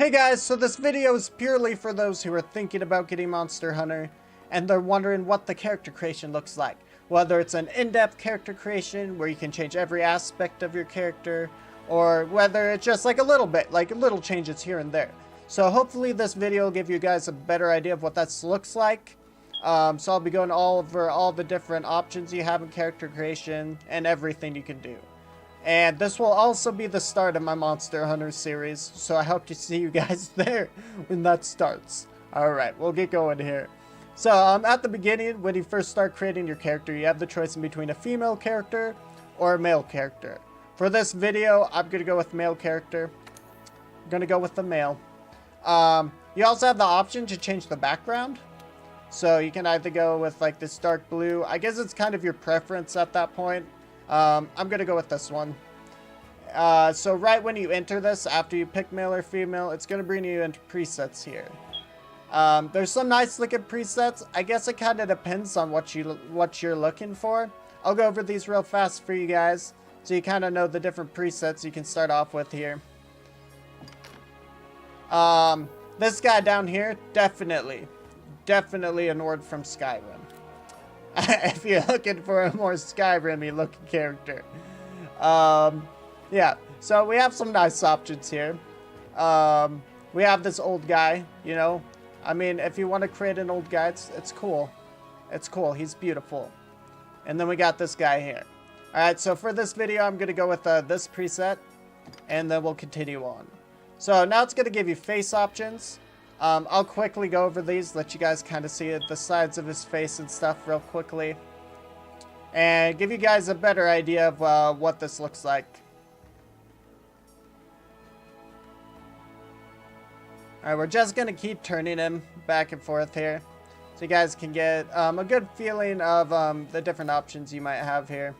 Hey guys, so this video is purely for those who are thinking about getting Monster Hunter and they're wondering what the character creation looks like. Whether it's an in-depth character creation where you can change every aspect of your character, or whether it's just like a little bit, like little changes here and there. So hopefully this video will give you guys a better idea of what that looks like. So I'll be going over all the different options you have in character creation and everything you can do. And this will also be the start of my Monster Hunter series, so I hope to see you guys there when that starts. Alright, we'll get going here. So, at the beginning, when you first start creating your character, you have the choice in between a female character or a male character. For this video, I'm going to go with male character. I'm going to go with the male. You also have the option to change the background. So, you can either go with like this dark blue. I guess it's kind of your preference at that point. I'm going to go with this one. So right when you enter this, after you pick male or female, it's going to bring you into presets here. There's some nice looking presets. I guess it kind of depends on what you're looking for. I'll go over these real fast for you guys, so you kind of know the different presets you can start off with here. This guy down here, definitely an Ord from Skyrim. If you're looking for a more Skyrim-y looking character. Yeah, so we have some nice options here. We have this old guy, you know. I mean, if you want to create an old guy, it's cool. It's cool, he's beautiful. And then we got this guy here. Alright, so for this video, I'm going to go with this preset. And then we'll continue on. So now it's going to give you face options. I'll quickly go over these, let you guys kind of see the sides of his face and stuff real quickly. And give you guys a better idea of what this looks like. Alright, we're just going to keep turning him back and forth here. So you guys can get a good feeling of the different options you might have here.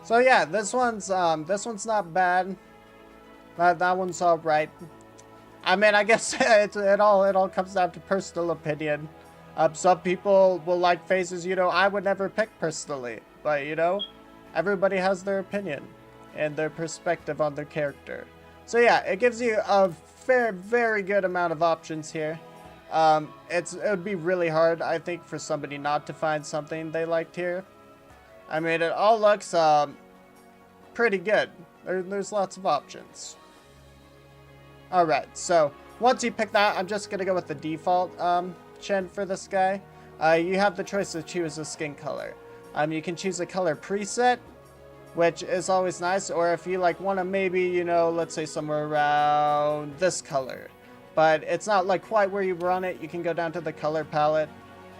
So yeah, this one's not bad. That one's all right. I mean, I guess it all comes down to personal opinion. Some people will like faces, you know, I would never pick personally, but you know, everybody has their opinion and their perspective on their character. So yeah, it gives you a very good amount of options here. It would be really hard, I think, for somebody not to find something they liked here. I mean, it all looks pretty good. There's lots of options. Alright, so once you pick that, I'm just going to go with the default chin for this guy. You have the choice to choose a skin color. You can choose a color preset, which is always nice, or if you like want to maybe, you know, let's say somewhere around this color. But it's not like quite where you run it. You can go down to the color palette.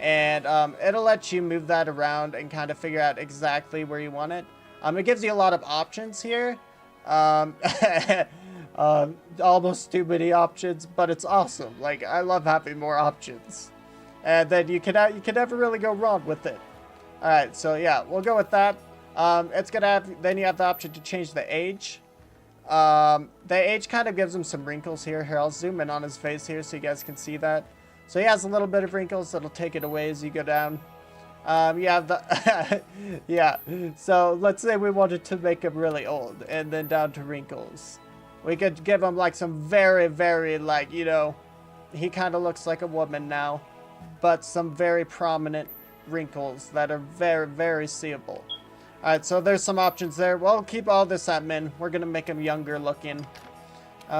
And it'll let you move that around and kind of figure out exactly where you want it. It gives you a lot of options here. Almost too many options, but it's awesome. Like, I love having more options. And then you can never really go wrong with it. Alright, so yeah, we'll go with that. It's gonna have, then you have the option to change the age. The age kind of gives him some wrinkles here. Here, I'll zoom in on his face here so you guys can see that. So he has a little bit of wrinkles that'll take it away as you go down. You have the... yeah, so let's say we wanted to make him really old and then down to wrinkles. We could give him like some very, like, you know, he kind of looks like a woman now, but some very prominent wrinkles that are very seeable. Alright, so there's some options there. We'll keep all this at min. We're going to make him younger looking.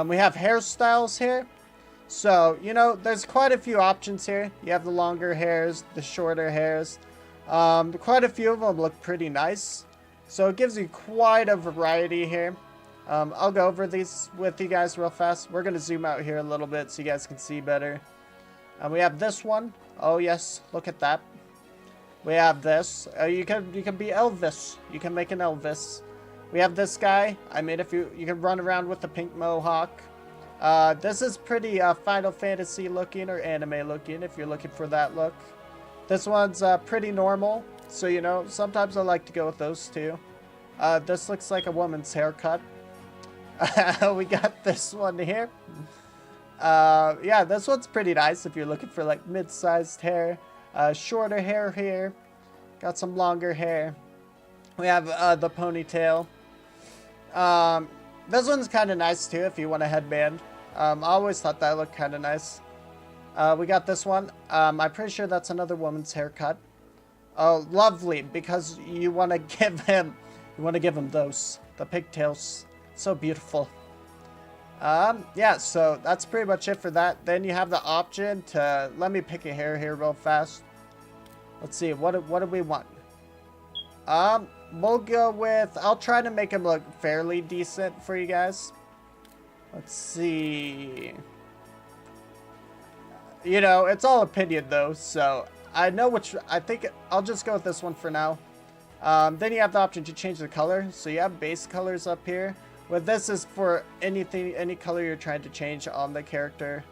We have hairstyles here. So, you know, there's quite a few options here. You have the longer hairs, the shorter hairs. Quite a few of them look pretty nice. So it gives you quite a variety here. I'll go over these with you guys real fast. We're going to zoom out here a little bit so you guys can see better. We have this one. Oh yes, look at that. We have this. You can be Elvis. You can make an Elvis. We have this guy. I mean, if you can run around with the pink mohawk. This is pretty Final Fantasy looking or anime looking if you're looking for that look. This one's pretty normal, so you know, sometimes I like to go with those two. This looks like a woman's haircut. We got this one here. Yeah, this one's pretty nice if you're looking for like mid-sized hair. Shorter hair here. Got some longer hair. We have the ponytail. This one's kind of nice too if you want a headband. I always thought that looked kind of nice. We got this one. I'm pretty sure that's another woman's haircut. Oh, lovely, because you want to give him those, the pigtails. So beautiful. Yeah, so that's pretty much it for that. Then you have the option to, let me pick a hair here real fast. Let's see, what do we want? We'll go with, I'll try to make him look fairly decent for you guys. Let's see. You know, it's all opinion though, so I know which, I think I'll just go with this one for now. Then you have the option to change the color. So you have base colors up here. With this is for anything, any color you're trying to change on the character.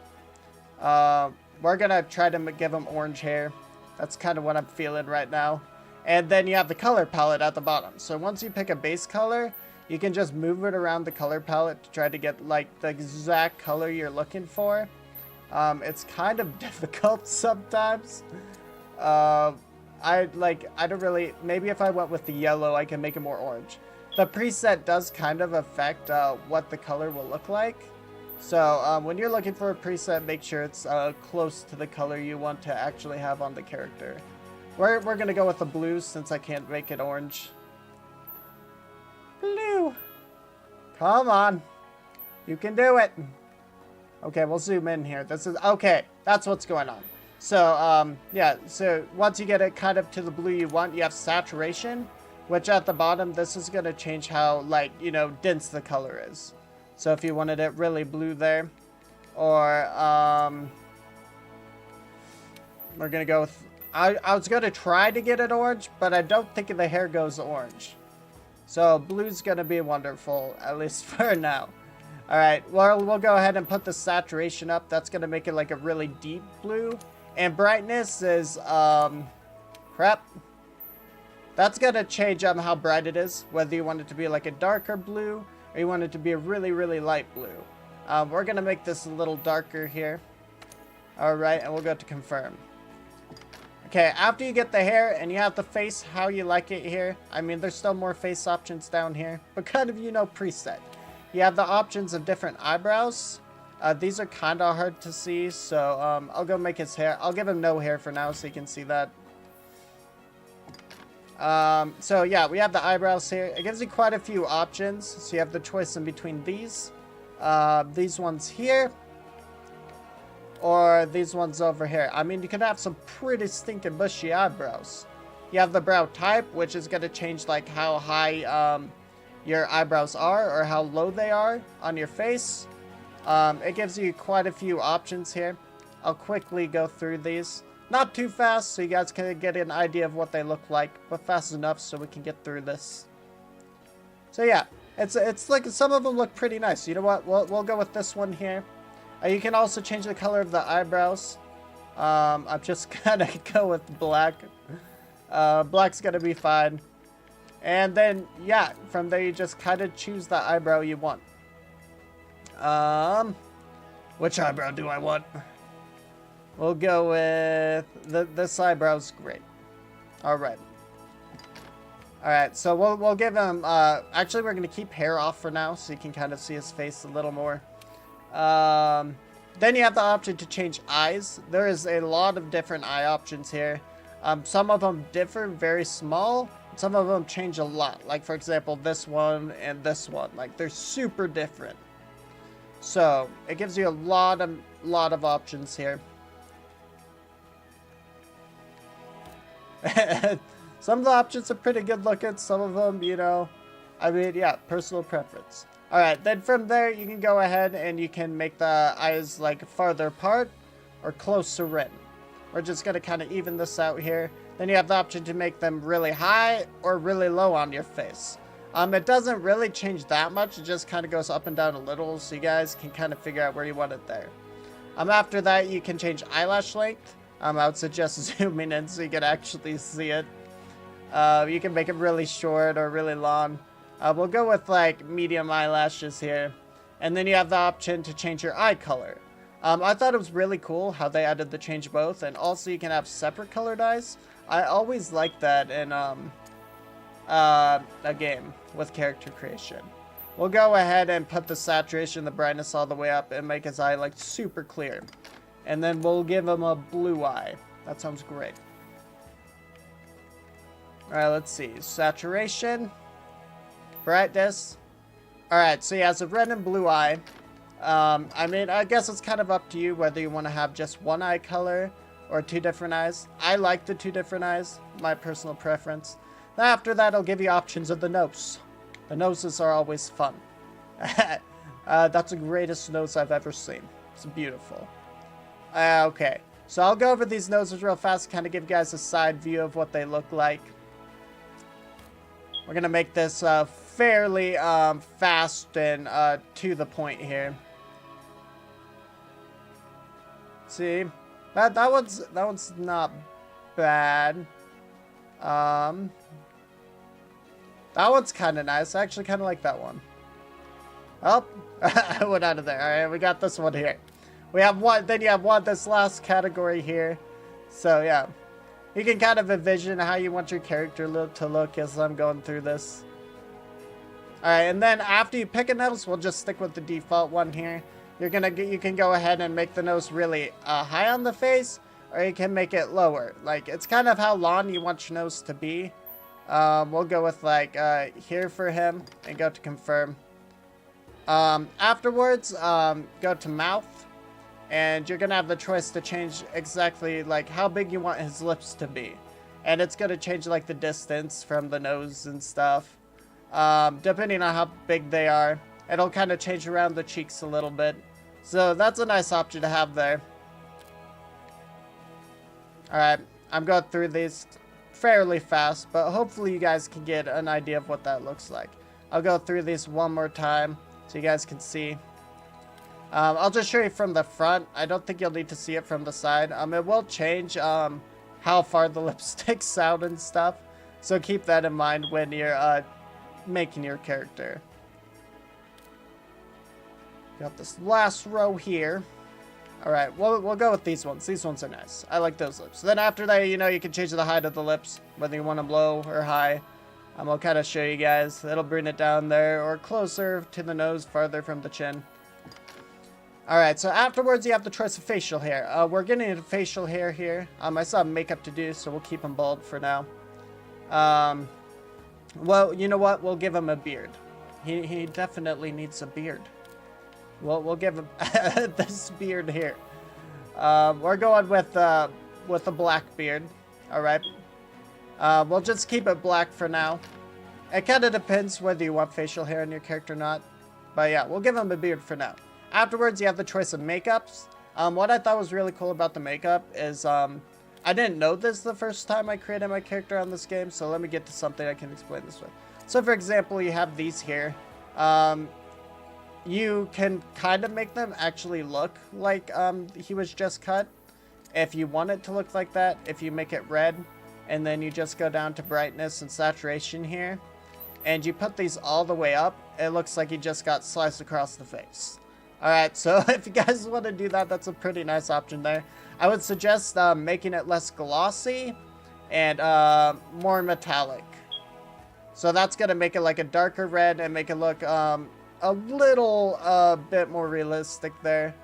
We're gonna try to give him orange hair. That's kind of what I'm feeling right now. And then you have the color palette at the bottom. So once you pick a base color, you can just move it around the color palette to try to get like the exact color you're looking for. It's kind of difficult sometimes. I don't really, maybe if I went with the yellow, I can make it more orange. The preset does kind of affect what the color will look like. So when you're looking for a preset, make sure it's close to the color you want to actually have on the character. We're going to go with the blue since I can't make it orange. Blue. Come on. You can do it. Okay, we'll zoom in here. This is, okay, that's what's going on. So, yeah, so once you get it kind of to the blue you want, you have saturation, which at the bottom, this is going to change how, like, you know, dense the color is. So if you wanted it really blue there, or, we're going to go with, I was going to try to get it orange, but I don't think the hair goes orange. So blue's going to be wonderful, at least for now. All right, well, we'll go ahead and put the saturation up. That's going to make it like a really deep blue. And brightness is, crap. That's going to change how bright it is, whether you want it to be like a darker blue or you want it to be a really, really light blue. We're going to make this a little darker here. All right, and we'll go to confirm. Okay, after you get the hair and you have the face how you like it here, I mean, there's still more face options down here, but kind of, you know, preset. You have the options of different eyebrows. These are kind of hard to see, so I'll go make his hair. I'll give him no hair for now so you can see that. So yeah, we have the eyebrows here. It gives you quite a few options. So you have the choice in between these ones here, or these ones over here. I mean, you can have some pretty stinking bushy eyebrows. You have the brow type, which is going to change like how high your eyebrows are or how low they are on your face. It gives you quite a few options here. I'll quickly go through these. Not too fast, so you guys can get an idea of what they look like, but fast enough so we can get through this. So yeah, it's like some of them look pretty nice. You know what? We'll go with this one here. You can also change the color of the eyebrows. I'm just gonna go with black. Black's gonna be fine. And then, yeah, from there you just kind of choose the eyebrow you want. Which eyebrow do I want? We'll go with this eyebrow's great. Alright. Alright, so we'll give him, actually we're gonna keep hair off for now so you can kind of see his face a little more. Then you have the option to change eyes. There is a lot of different eye options here. Some of them differ very small. Some of them change a lot. Like, for example, this one and this one. Like, they're super different. So, it gives you a lot of options here. Some of the options are pretty good looking. Some of them, you know, I mean, yeah, personal preference. Alright, then from there, you can go ahead and you can make the eyes, like, farther apart or closer in. We're just going to kind of even this out here. Then you have the option to make them really high or really low on your face. It doesn't really change that much. It just kind of goes up and down a little, so you guys can kind of figure out where you want it there. After that, you can change eyelash length. I would suggest zooming in so you can actually see it. You can make it really short or really long. We'll go with like medium eyelashes here. And then you have the option to change your eye color. I thought it was really cool how they added the change both, and also you can have separate colored eyes. I always like that in a game with character creation. We'll go ahead and put the saturation, the brightness all the way up and make his eye like super clear. And then we'll give him a blue eye. That sounds great. Alright, let's see. Saturation. Brightness. Alright, so he has a red and blue eye. I mean, I guess it's kind of up to you whether you want to have just one eye color or two different eyes. I like the two different eyes, my personal preference. Then after that, I'll give you options of the nose. The noses are always fun. That's the greatest nose I've ever seen. It's beautiful. Okay, so I'll go over these noses real fast, kind of give you guys a side view of what they look like. We're going to make this fairly fast and to the point here. See, that one's not bad. That one's kind of nice. I actually kind of like that one. Oh, I went out of there. All right, we got this one here. We have one. Then you have one. This last category here. So yeah, you can kind of envision how you want your character to look as I'm going through this. All right, and then after you pick a nose, we'll just stick with the default one here. You can go ahead and make the nose really high on the face, or you can make it lower. Like, it's kind of how long you want your nose to be. We'll go with like here for him and go to confirm. Afterwards, go to mouth, and you're gonna have the choice to change exactly like how big you want his lips to be, and it's gonna change like the distance from the nose and stuff. Depending on how big they are, it'll kind of change around the cheeks a little bit. So that's a nice option to have there. Alright, I'm going through these fairly fast, but hopefully you guys can get an idea of what that looks like. I'll go through these one more time so you guys can see. I'll just show you from the front. I don't think you'll need to see it from the side. It will change how far the lip sticks out and stuff. So keep that in mind when you're making your character. Got this last row here. Alright, we'll go with these ones. These ones are nice. I like those lips. Then after that, you know, you can change the height of the lips, whether you want them low or high. I'll kind of show you guys. It'll bring it down there or closer to the nose, farther from the chin. Alright, so afterwards you have the choice of facial hair. We're getting into facial hair here. I still have makeup to do, so we'll keep him bald for now. Well, you know what? We'll give him a beard. He definitely needs a beard. We'll give him this beard here. We're going with a black beard. Alright. We'll just keep it black for now. It kind of depends whether you want facial hair in your character or not. But yeah, we'll give him a beard for now. Afterwards, you have the choice of makeups. What I thought was really cool about the makeup is I didn't know this the first time I created my character on this game, so let me get to something I can explain this with. So for example, you have these here. You can kind of make them actually look like he was just cut. If you want it to look like that, if you make it red, and then you just go down to brightness and saturation here, and you put these all the way up, it looks like he just got sliced across the face. Alright, so if you guys want to do that, that's a pretty nice option there. I would suggest making it less glossy and more metallic. So that's going to make it like a darker red and make it look a little bit more realistic there.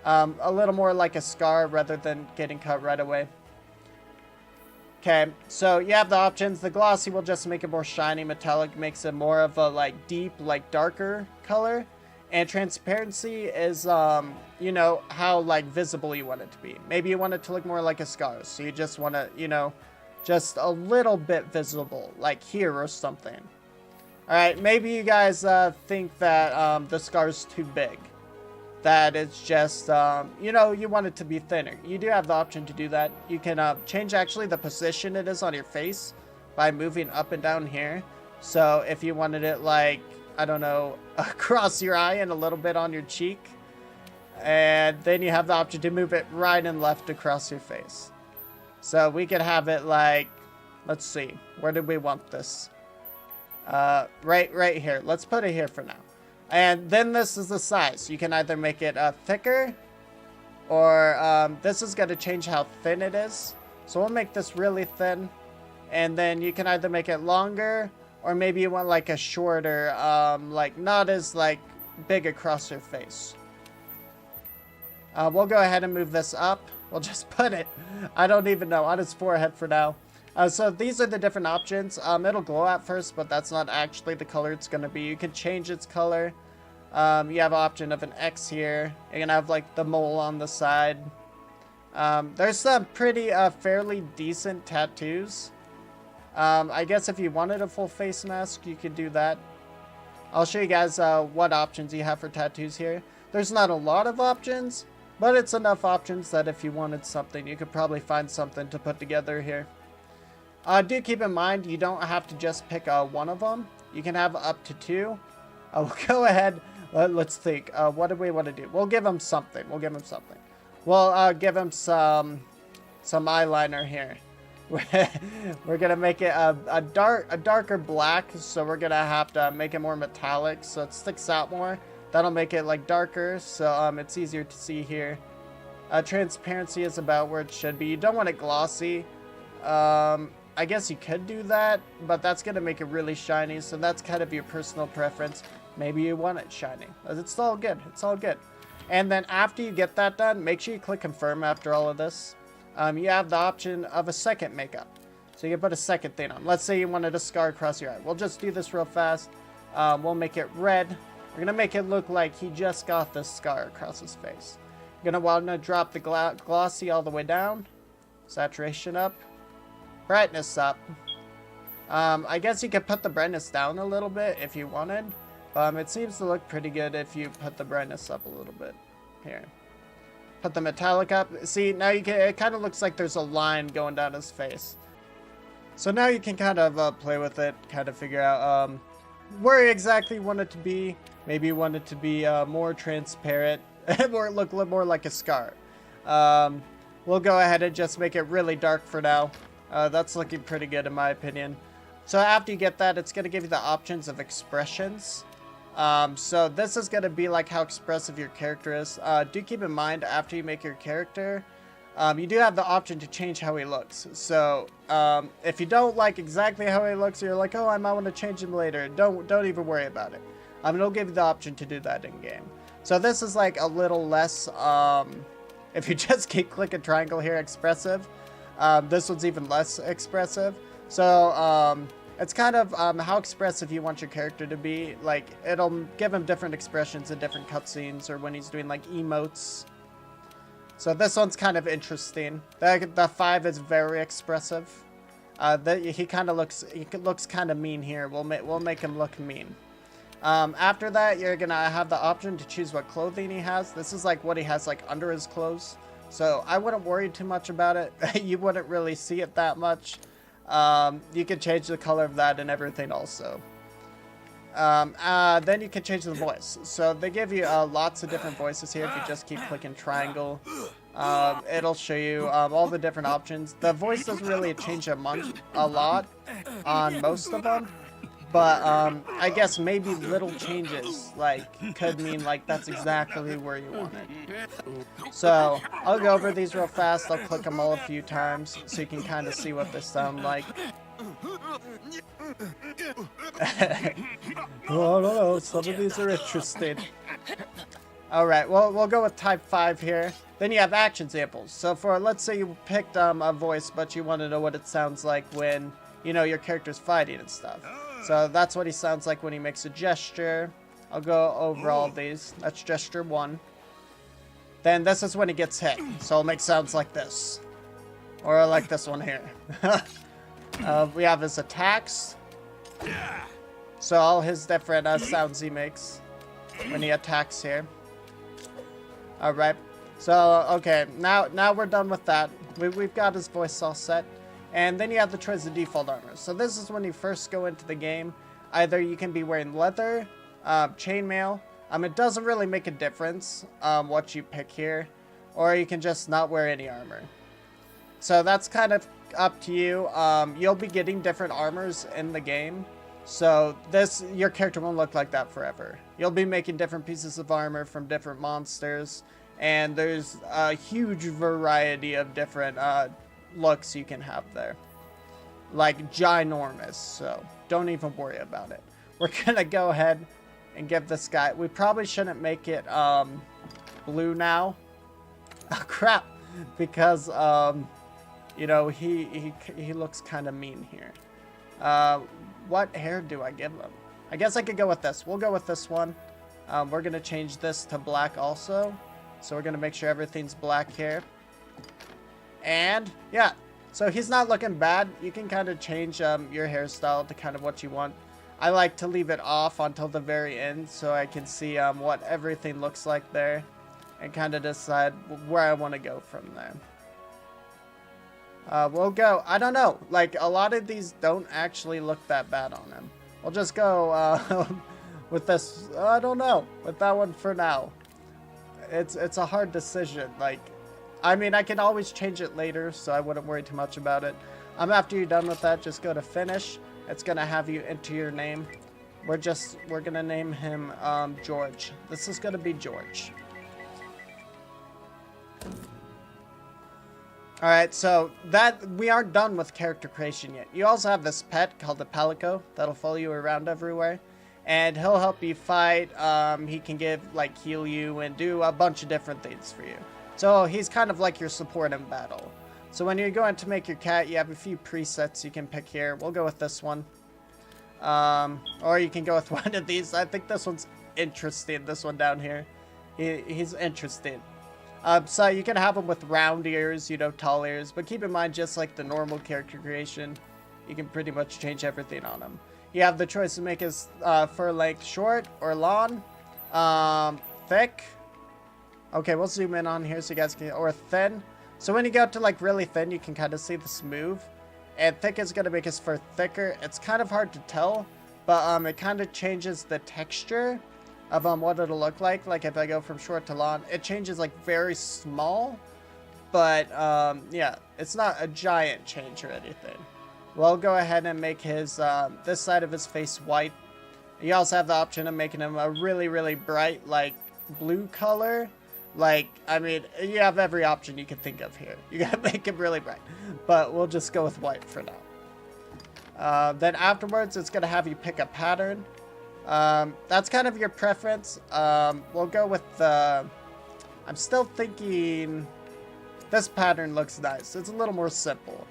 A little more like a scar rather than getting cut right away. Okay, so you have the options. The glossy will just make it more shiny. Metallic makes it more of a like deep, like darker color. And transparency is, you know, how like visible you want it to be. Maybe you want it to look more like a scar. So you just want to, you know, just a little bit visible, like here or something. Alright, maybe you guys think that the scar's too big. That it's just, you know, you want it to be thinner. You do have the option to do that. You can change actually the position it is on your face by moving up and down here. So if you wanted it like, I don't know, across your eye and a little bit on your cheek. And then you have the option to move it right and left across your face. So we could have it like, let's see, where did we want this? Right here. Let's put it here for now. And then this is the size. You can either make it thicker Or this is going to change how thin it is. So we'll make this really thin. And then you can either make it longer, or maybe you want like a shorter, like not as like big across your face. We'll go ahead and move this up. We'll just put it, I don't even know, on his forehead for now. So these are the different options. It'll glow at first, but that's not actually the color it's going to be. You can change its color. You have an option of an X here. You're going to have like the mole on the side. There's some pretty fairly decent tattoos. I guess if you wanted a full face mask, you could do that. I'll show you guys what options you have for tattoos here. There's not a lot of options, but it's enough options that if you wanted something, you could probably find something to put together here. Do keep in mind, you don't have to just pick one of them. You can have up to 2. We'll go ahead. Let's think. What do we want to do? We'll give him something. We'll give him something. We'll give him some eyeliner here. We're gonna make it a darker black, so we're gonna have to make it more metallic, so it sticks out more. That'll make it like darker, so it's easier to see here. Transparency is about where it should be. You don't want it glossy. I guess you could do that, but that's gonna make it really shiny, so that's kind of your personal preference. Maybe you want it shiny. It's all good. It's all good. And then after you get that done, make sure you click confirm after all of this. You have the option of a second makeup. So you can put a second thing on. Let's say you wanted a scar across your eye. We'll just do this real fast. We'll make it red. We're going to make it look like he just got this scar across his face. You're going to want to drop the glossy all the way down. Saturation up. Brightness up. I guess you could put the brightness down a little bit if you wanted. It seems to look pretty good if you put the brightness up a little bit. Here. Put the metallic up. See, now you can, it kind of looks like there's a line going down his face. So now you can kind of play with it, kind of figure out where exactly you want it to be. Maybe you want it to be more transparent, or look more like a scar. We'll go ahead and just make it really dark for now. That's looking pretty good in my opinion. So after you get that, it's going to give you the options of expressions. So this is going to be like how expressive your character is. Do keep in mind, after you make your character, you do have the option to change how he looks. So if you don't like exactly how he looks, or you're like, oh, I might want to change him later, don't even worry about it. It'll give you the option to do that in game. So this is like a little less, if you just keep clicking triangle here, expressive. This one's even less expressive. So it's kind of how expressive you want your character to be. Like, it'll give him different expressions in different cutscenes, or when he's doing like emotes. So this one's kind of interesting. The 5 is very expressive. He looks kind of mean here. We'll make him look mean. After that, you're gonna have the option to choose what clothing he has. This is like what he has like under his clothes. So I wouldn't worry too much about it. You wouldn't really see it that much. You can change the color of that and everything also. Then you can change the voice. So they give you lots of different voices here. If you just keep clicking triangle, it'll show you all the different options. The voice doesn't really change a lot on most of them. But I guess maybe little changes like could mean like that's exactly where you want it. So I'll go over these real fast. I'll click them all a few times so you can kind of see what they sound like. Oh no, some of these are interesting. Alright, well, we'll go with type 5 here. Then you have action samples. So for, let's say you picked a voice, but you want to know what it sounds like when, you know, your character's fighting and stuff. So that's what he sounds like when he makes a gesture. I'll go over all of these. That's gesture 1. Then this is when he gets hit. So it'll make sounds like this. Or like this one here. We have his attacks. So all his different sounds he makes when he attacks here. Alright. So, okay. Now we're done with that. We've got his voice all set. And then you have the choice of default armor. So this is when you first go into the game. Either you can be wearing leather, chainmail. It doesn't really make a difference what you pick here. Or you can just not wear any armor. So that's kind of up to you. You'll be getting different armors in the game. So your character won't look like that forever. You'll be making different pieces of armor from different monsters. And there's a huge variety of different looks you can have there. Like ginormous, so don't even worry about it. We're gonna go ahead and give this guy, we probably shouldn't make it blue now. Oh crap, because you know, he looks kind of mean here. What hair do I give him? I guess I could go with this. We'll go with this one. We're gonna change this to black also, so we're gonna make sure everything's black here. And yeah, so he's not looking bad. You can kind of change your hairstyle to kind of what you want. I like to leave it off until the very end so I can see what everything looks like there and kind of decide where I want to go from there. We'll go, I don't know, like a lot of these don't actually look that bad on him. We'll just go with this, I don't know, with that one for now. It's a hard decision, like, I mean, I can always change it later, so I wouldn't worry too much about it. After you're done with that, just go to finish. It's gonna have you enter your name. We're gonna name him George. This is gonna be George. Alright, so that we aren't done with character creation yet. You also have this pet called the Palico that'll follow you around everywhere. And he'll help you fight. He can heal you and do a bunch of different things for you. So he's kind of like your support in battle. So when you're going to make your cat, you have a few presets you can pick here. We'll go with this one. Or you can go with one of these. I think this one's interesting, this one down here. He's interesting. So you can have him with round ears, you know, tall ears. But keep in mind, just like the normal character creation, you can pretty much change everything on him. You have the choice to make his fur length short or long, thick. Okay, we'll zoom in on here so you guys can, or thin. So when you go to like really thin, you can kind of see this move. And thick is going to make his fur thicker. It's kind of hard to tell, but it kind of changes the texture of what it'll look like. Like if I go from short to long, it changes like very small. But yeah, it's not a giant change or anything. We'll go ahead and make his this side of his face white. You also have the option of making him a really, really bright like blue color. Like, I mean, you have every option you can think of here. You gotta make him really bright. But we'll just go with white for now. Then afterwards, it's gonna have you pick a pattern. That's kind of your preference. We'll go with the... I'm still thinking... This pattern looks nice. It's a little more simple.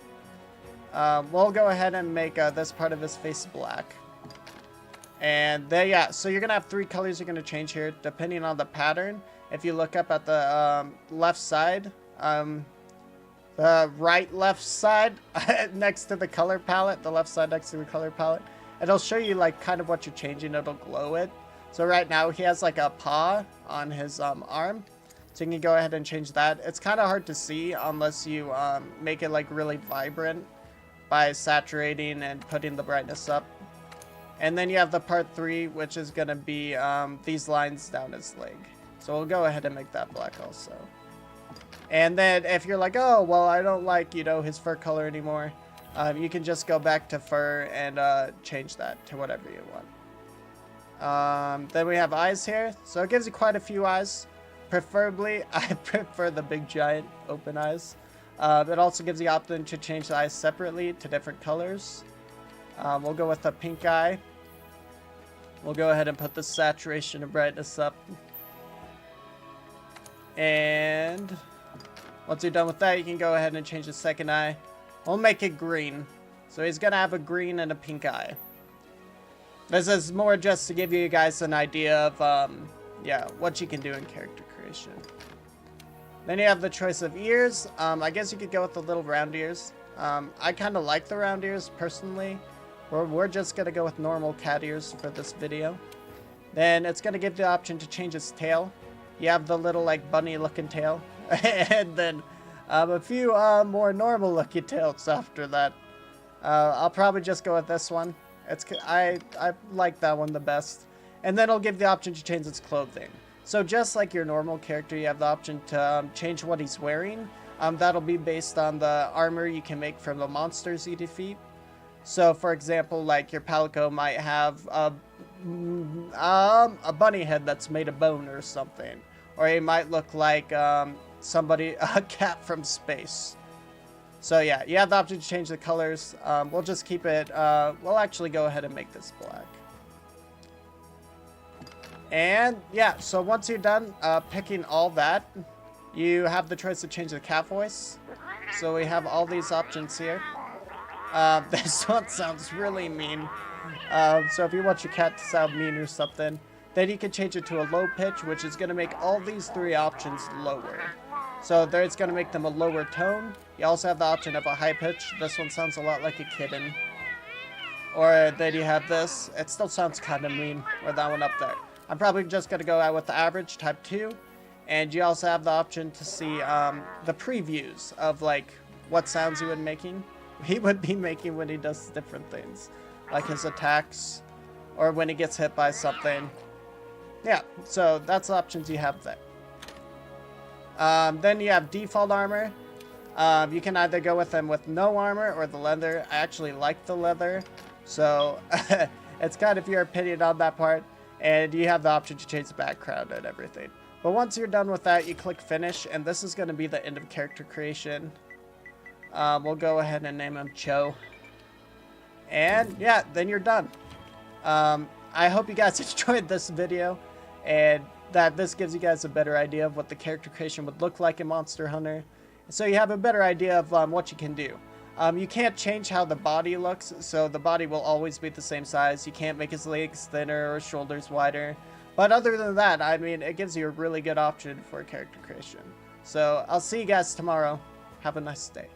We'll go ahead and make this part of his face black. And there, yeah, so you're gonna have 3 colors you're gonna change here, depending on the pattern. If you look up at the left side, the left side next to the color palette, the left side next to the color palette, it'll show you like kind of what you're changing. It'll glow it. So right now he has like a paw on his arm, so you can go ahead and change that. It's kind of hard to see unless you make it like really vibrant by saturating and putting the brightness up. And then you have the part 3, which is gonna be these lines down his leg. So we'll go ahead and make that black also. And then if you're like, oh, well, I don't like, you know, his fur color anymore, you can just go back to fur and change that to whatever you want. Then we have eyes here. So it gives you quite a few eyes. Preferably, I prefer the big giant open eyes. It also gives you the option to change the eyes separately to different colors. We'll go with a pink eye. We'll go ahead and put the saturation and brightness up. And once you're done with that, you can go ahead and change the second eye. We'll make it green. So he's gonna have a green and a pink eye. This is more just to give you guys an idea of, yeah, what you can do in character creation. Then you have the choice of ears. I guess you could go with the little round ears. I kind of like the round ears personally. We're just gonna go with normal cat ears for this video. Then it's gonna give the option to change its tail. You have the little like bunny looking tail. And then a few more normal looking tails after that. I'll probably just go with this one. I like that one the best. And then it'll give the option to change its clothing. So just like your normal character, you have the option to change what he's wearing. That'll be based on the armor you can make from the monsters you defeat. So for example, like your Palico might have a bunny head that's made of bone or something. or he might look like somebody, a cat from space. So yeah, you have the option to change the colors. We'll just keep it, we'll actually go ahead and make this black. And yeah, so once you're done picking all that, you have the choice to change the cat voice. So we have all these options here. This one sounds really mean. So if you want your cat to sound mean or something, then you can change it to a low pitch, which is going to make all these 3 options lower. So there it's going to make them a lower tone. You also have the option of a high pitch. This one sounds a lot like a kitten. Or then you have this. It still sounds kind of mean, or that one up there. I'm probably just going to go out with the average, type 2. And you also have the option to see the previews of like what sounds he would be making when he does different things. Like his attacks, or when he gets hit by something. Yeah, so that's the options you have there. Then you have default armor. You can either go with them with no armor or the leather. I actually like the leather, so it's kind of your opinion on that part. And you have the option to change the background and everything. But once you're done with that, you click finish, and this is going to be the end of character creation. We'll go ahead and name him Cho. And yeah, then you're done. I hope you guys enjoyed this video, and that this gives you guys a better idea of what the character creation would look like in Monster Hunter. So you have a better idea of what you can do. You can't change how the body looks, so the body will always be the same size. You can't make his legs thinner or shoulders wider. But other than that, I mean, it gives you a really good option for character creation. So I'll see you guys tomorrow. Have a nice day.